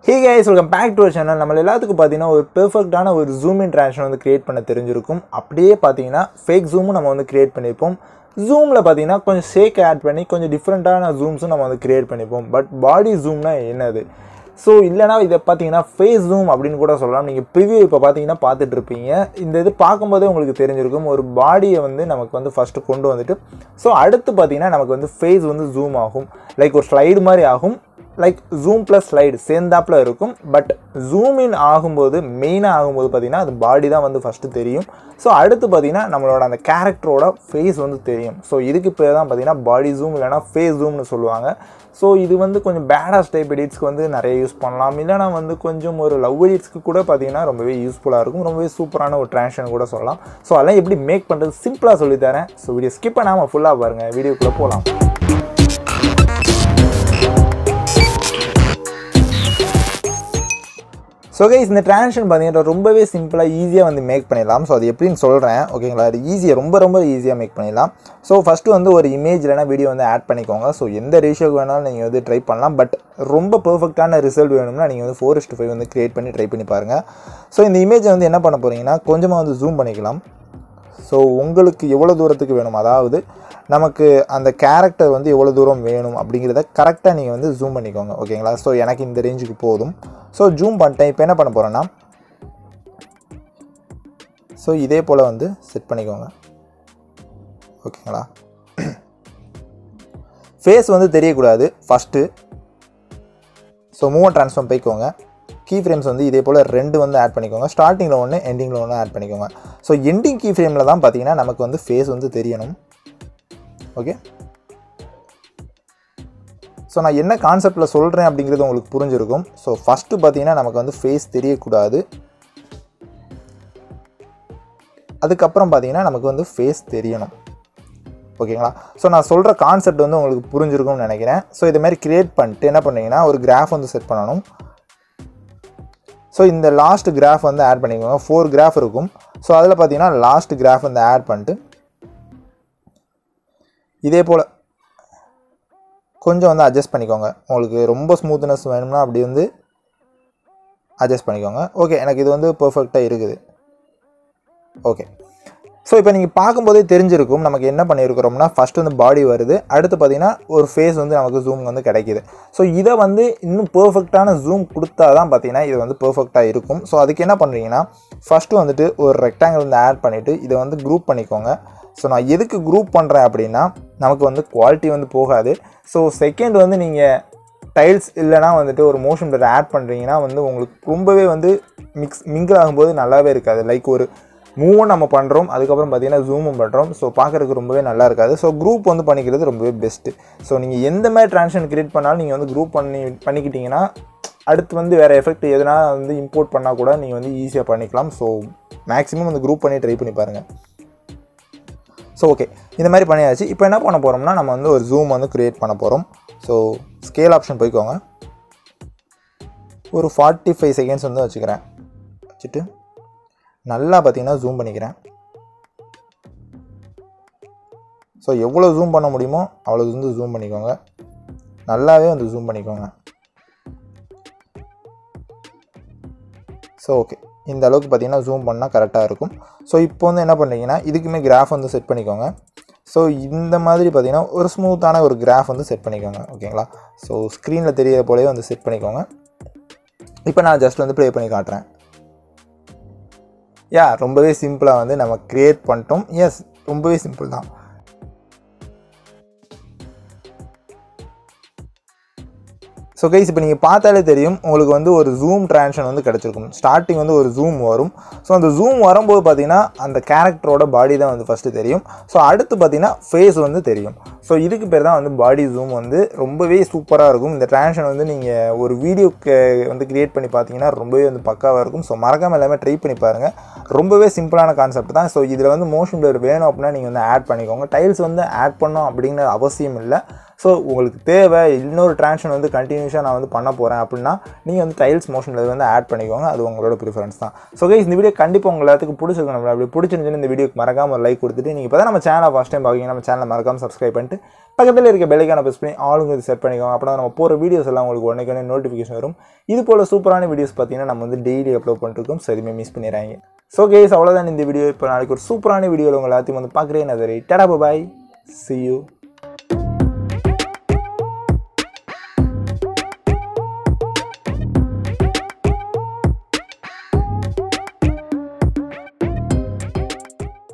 Hey guys, welcome back to our channel. நம்ம எல்லாத்துக்கும் பாத்தீங்கன்னா ஒரு பெர்ஃபெக்ட்டான ஒரு ஜூம் இன் ட்ரான்சிஷன் வந்து கிரியேட் பண்ண தெரிஞ்சிருக்கும். அப்படியே பாத்தீங்கன்னா ஃபேக் ஜூமும் நம்ம வந்து கிரியேட் பண்ணிருப்போம். ஜூம்ல பாத்தீங்கன்னா கொஞ்சம் ஷேக் ஆட் பண்ணி கொஞ்சம் டிஃபரண்டான ஜூம்ஸும் நம்ம வந்து கிரியேட் பண்ணிப்போம். பட் பாடி ஜூம்னா என்னது? ஸோ இல்லைனா இதை பார்த்தீங்கன்னா ஃபேஸ் ஜூம் அப்படின்னு கூட சொல்லலாம். நீங்கள் ப்ரிவியூ இப்போ பார்த்தீங்கன்னா பார்த்துட்டு இருப்பீங்க. இந்த இது பார்க்கும்போதே உங்களுக்கு தெரிஞ்சிருக்கும். ஒரு பாடியை வந்து நமக்கு வந்து ஃபஸ்ட்டு கொண்டு வந்துட்டு ஸோ அடுத்து பார்த்தீங்கன்னா நமக்கு வந்து ஃபேஸ் வந்து ஜூம் ஆகும். லைக் ஒரு ஸ்லைடு மாதிரி ஆகும். லைக் ஜூம் ப்ளஸ் ஸ்லைடு சேர்ந்தாப்பில் இருக்கும். பட் ஜூம் இன் ஆகும்போது மெயினாக ஆகும்போது பார்த்திங்கன்னா அது பாடி தான் வந்து ஃபஸ்ட்டு தெரியும். ஸோ அடுத்து பார்த்திங்கன்னா நம்மளோட அந்த கேரக்டரோட ஃபேஸ் வந்து தெரியும். ஸோ இதுக்கு பேர் தான் பார்த்திங்கன்னா பாடி ஜூம் இல்லைனா ஃபேஸ் ஜூம்னு சொல்லுவாங்க. ஸோ இது வந்து கொஞ்சம் பேடாஸ் டைப் எடிட்ஸ்க்கு வந்து நிறைய யூஸ் பண்ணலாம். இல்லைனா வந்து கொஞ்சம் ஒரு லவ் எடிட்ஸ்க்கு கூட பார்த்திங்கன்னா ரொம்பவே யூஸ்ஃபுல்லாக இருக்கும். ரொம்பவே சூப்பரான ஒரு ட்ரான்சிஷன் கூட சொல்லலாம். ஸோ அதெல்லாம் எப்படி மேக் பண்ணுறது சிம்பிளாக சொல்லித்தரேன். ஸோ வீடியோ ஸ்கிப் பண்ணாமல் ஃபுல்லாக பாருங்கள். வீடியோக்குள்ளே போகலாம். ஸோ கைஸ் இந்த ட்ரான்சிஷன் பார்த்தீங்கன்னா ரொம்பவே சிம்பிளாக ஈஸியாக வந்து மேக் பண்ணிடலாம். ஸோ அது எப்படின்னு சொல்கிறேன் ஓகேங்களா. அது ஈஸியாக ரொம்ப ஈஸியாக மேக் பண்ணிடலாம். ஸோ ஃபஸ்ட்டு வந்து ஒரு இமேஜ் இல்லைனா வீடியோ வந்து ஆட் பண்ணிக்கோங்க. ஸோ எந்த ரேஷியோக்கு வேணாலும் நீங்கள் வந்து ட்ரை பண்ணலாம். பட் ரொம்ப பெர்ஃபெக்டான ரிசல்ட் வேணும்னா நீங்கள் வந்து 4:5 வந்து க்ரியேட் பண்ணி ட்ரை பண்ணி பாருங்கள். ஸோ இந்த இமேஜை வந்து என்ன பண்ண போகிறீங்கன்னா கொஞ்சமாக வந்து ஜூம் பண்ணிக்கலாம். ஸோ உங்களுக்கு எவ்வளோ தூரத்துக்கு வேணும், அதாவது நமக்கு அந்த கேரக்டர் வந்து எவ்வளோ தூரம் வேணும் அப்படிங்கிறத கரெக்டாக நீங்கள் வந்து ஜூம் பண்ணிக்கோங்க ஓகேங்களா. ஸோ எனக்கு இந்த ரேஞ்சுக்கு போதும். ஸோ ஜூம் பண்ணிட்டேன். இப்போ என்ன பண்ண போகிறேன்னா ஸோ இதே போல் வந்து செட் பண்ணிக்கோங்க ஓகேங்களா. ஃபேஸ் வந்து தெரியக்கூடாது ஃபஸ்ட்டு. ஸோ மூவ் ட்ரான்ஸ்ஃபார்ம் போய்க்கோங்க. கீ ஃப்ரேம்ஸ் வந்து இதே போல் 2 வந்து ஆட் பண்ணிக்கோங்க. ஸ்டார்டிங்கில் ஒன்று எண்டிங்கில் ஒன்று ஆட் பண்ணிக்கோங்க. ஸோ எண்டிங் கீ ஃப்ரேமில் தான் பார்த்தீங்கன்னா நமக்கு வந்து ஃபேஸ் வந்து தெரியணும். ஓகே, ஸோ நான் என்ன கான்செப்டில் சொல்கிறேன் அப்படிங்கிறது உங்களுக்கு புரிஞ்சிருக்கும். ஸோ ஃபஸ்ட்டு பார்த்தீங்கன்னா நமக்கு வந்து ஃபேஸ் தெரியக்கூடாது. அதுக்கப்புறம் பார்த்தீங்கன்னா நமக்கு வந்து ஃபேஸ் தெரியணும் ஓகேங்களா. ஸோ நான் சொல்கிற கான்செப்ட் வந்து உங்களுக்கு புரிஞ்சிருக்கும்னு நினைக்கிறேன். ஸோ இதுமாதிரி க்ரியேட் பண்ணிட்டு என்ன பண்ணிங்கன்னா ஒரு கிராஃப் வந்து செட் பண்ணணும். ஸோ இந்த லாஸ்ட் கிராஃப் வந்து ஆட் பண்ணிக்கோங்க. 4 கிராஃப் இருக்கும். ஸோ அதில் பார்த்தீங்கன்னா லாஸ்ட் கிராஃப் வந்து ஆட் பண்ணிட்டு இதே போல் கொஞ்சம் வந்து அட்ஜஸ்ட் பண்ணிக்கோங்க. உங்களுக்கு ரொம்ப ஸ்மூத்னஸ் வேணும்னா அப்படி வந்து அட்ஜஸ்ட் பண்ணிக்கோங்க. ஓகே, எனக்கு இது வந்து பர்ஃபெக்டாக இருக்குது. ஓகே, ஸோ இப்போ நீங்கள் பார்க்கும்போதே தெரிஞ்சிருக்கும் நமக்கு என்ன பண்ணியிருக்கிறோம்னா ஃபஸ்ட்டு வந்து பாடி வருது. அடுத்து பார்த்தீங்கன்னா ஒரு ஃபேஸ் வந்து நமக்கு ஜூம் வந்து கிடைக்கிது. ஸோ இதை வந்து இன்னும் பர்ஃபெக்டான ஜூம் கொடுத்தா தான் பார்த்தீங்கன்னா இது வந்து பர்ஃபெக்டாக இருக்கும். ஸோ அதுக்கு என்ன பண்ணுறீங்கன்னா ஃபஸ்ட்டு வந்துட்டு ஒரு ரெக்டாங்கிள் வந்து ஆட் பண்ணிவிட்டு இதை வந்து குரூப் பண்ணிக்கோங்க. ஸோ நான் எதுக்கு குரூப் பண்ணுறேன் அப்படின்னா நமக்கு வந்து குவாலிட்டி வந்து போகாது. ஸோ செகண்ட் வந்து நீங்கள் டைல்ஸ் இல்லைனா வந்துட்டு ஒரு மோஷன் பிளர் ஆட் பண்ணுறீங்கன்னா வந்து உங்களுக்கு ரொம்பவே வந்து மிங்கிள் ஆகும்போது நல்லாவே இருக்காது. லைக் ஒரு மூவும் நம்ம பண்ணுறோம், அதுக்கப்புறம் பார்த்தீங்கன்னா ஜூமும் பண்ணுறோம். ஸோ பார்க்குறதுக்கு ரொம்பவே நல்லா இருக்காது. ஸோ குரூப் வந்து பண்ணிக்கிறது ரொம்பவே பெஸ்ட்டு. ஸோ நீங்கள் எந்த மாதிரி ட்ரான்சிஷன் கிரியேட் பண்ணாலும் நீங்கள் வந்து குரூப் பண்ணிக்கிட்டிங்கன்னா அடுத்து வந்து வேறு எஃபெக்ட் எதுனா வந்து இம்போர்ட் பண்ணால் கூட நீங்கள் வந்து ஈஸியாக பண்ணிக்கலாம். ஸோ மேக்ஸிமம் வந்து குரூப் பண்ணி ட்ரை பண்ணி பாருங்கள். ஸோ ஓகே, இந்த மாதிரி பண்ணியாச்சு. இப்போ என்ன பண்ண போகிறோம்னா நம்ம வந்து ஒரு ஜூம் வந்து க்ரியேட் பண்ண போகிறோம். ஸோ ஸ்கேல் ஆப்ஷன் போய்க்கோங்க. ஒரு 45 செகண்ட்ஸ் வந்து வச்சுக்கிறேன். வச்சுட்டு நல்லா பார்த்தீங்கன்னா ஜூம் பண்ணிக்கிறேன். ஸோ எவ்வளோ ஜூம் பண்ண முடியுமோ அவ்வளோ வந்து ஜூம் பண்ணிக்கோங்க. நல்லாவே வந்து ஜூம் பண்ணிக்கோங்க. ஸோ ஓகே, இந்த அளவுக்கு பார்த்தீங்கன்னா ஜூம் பண்ணால் கரெக்டாக இருக்கும். ஸோ இப்போ வந்து என்ன பண்ணுறீங்கன்னா இதுக்குமே கிராஃப் வந்து செட் பண்ணிக்கோங்க. ஸோ இந்த மாதிரி பார்த்தீங்கன்னா ஒரு ஸ்மூத்தான ஒரு கிராஃப் வந்து செட் பண்ணிக்கோங்க ஓகேங்களா. ஸோ ஸ்க்ரீனில் தெரியிற போலவே வந்து செட் பண்ணிக்கோங்க. இப்போ நான் ஜஸ்ட் வந்து ப்ளே பண்ணி காட்டுறேன். ரொம்பவே சிம்பிளாக வந்து நம்ம க்ரியேட் பண்ணிட்டோம். எஸ், ரொம்பவே சிம்பிள் தான். ஸோ கைஸ் இப்போ நீங்கள் பார்த்தாலே தெரியும் உங்களுக்கு வந்து ஒரு ஜூம் ட்ரான்சிஷன் வந்து கிடச்சிருக்கும். ஸ்டார்டிங் வந்து ஒரு ஜூம் வரும். ஸோ அந்த ஜூம் வரும்போது பார்த்தீங்கன்னா அந்த கேரக்டரோட பாடி தான் வந்து ஃபஸ்ட்டு தெரியும். ஸோ அடுத்து பார்த்தீங்கன்னா ஃபேஸ் வந்து தெரியும். ஸோ இதுக்கு பேர் தான் வந்து பாடி ஜூம். வந்து ரொம்பவே சூப்பராக இருக்கும். இந்த ட்ரான்சிஷன் வந்து நீங்கள் ஒரு வீடியோக்கு வந்து க்ரியேட் பண்ணி பார்த்தீங்கன்னா ரொம்பவே வந்து பக்காவாக இருக்கும். ஸோ மறக்காமல் எல்லாமே ட்ரை பண்ணி பாருங்கள். ரொம்பவே சிம்பிளான கான்செப்ட் தான். ஸோ இதில் வந்து மோஷன் பிளர் வேணும் அப்படின்னா நீங்கள் வந்து ஆட் பண்ணிக்கோங்க. டைல்ஸ் வந்து ஆட் பண்ணோம் அப்படிங்கிற அவசியம் இல்லை. ஸோ உங்களுக்கு தேவை இன்னொரு ட்ரான்சிஷன் வந்து கண்டினியூஸாக நான் வந்து பண்ண போகிறேன் அப்படின்னா நீங்கள் வந்து டைல்ஸ் மோஷன் பிளர் வந்து ஆட் பண்ணிக்கோங்க. அது உங்களோட ப்ரிஃபரன்ஸ் தான். ஸோ கைஸ் இந்த வீடியோ கண்டிப்பாக உங்கள் எல்லாத்துக்கும் பிடிச்சிருக்கணும். அப்படி பிடிச்சிருந்துச்சுன்னு இந்த வீடியோக்கு மறக்காமல் லைக் கொடுத்துட்டு நீங்கள் இப்போ தான் நம்ம சேனலை ஃபஸ்ட் டைம் பார்க்குறீங்க, நம்ம சேனலை மறக்காமல் சப்ஸ்கிரைப் பண்ணிட்டு பக்கத்தில் இருக்க பெல்லைக்கான ப்ரெஸ் பண்ணி ஆளுங்க செட் பண்ணிக்கோங்க. அப்போ நம்ம போகிற வீடியோஸ் எல்லாம் உங்களுக்கு உடனே நோட்டிஃபிகேஷன் வரும். இது போல் சூப்பரான வீடியோஸ் பார்த்தீங்கன்னா நம்ம வந்து டெய்லி அப்லோட் பண்ணிருக்கோம். ஸோ எதுவுமே மிஸ் பண்ணிடுறாங்க. ஸோ கேஸ் அவ்வளோதான் இந்த வீடியோ. இப்போ நாளைக்கு ஒரு சூப்பரான வீடியோவில் உங்களை எல்லாத்தையும் வந்து பார்க்குறேன். அது டாடா பாய், see you.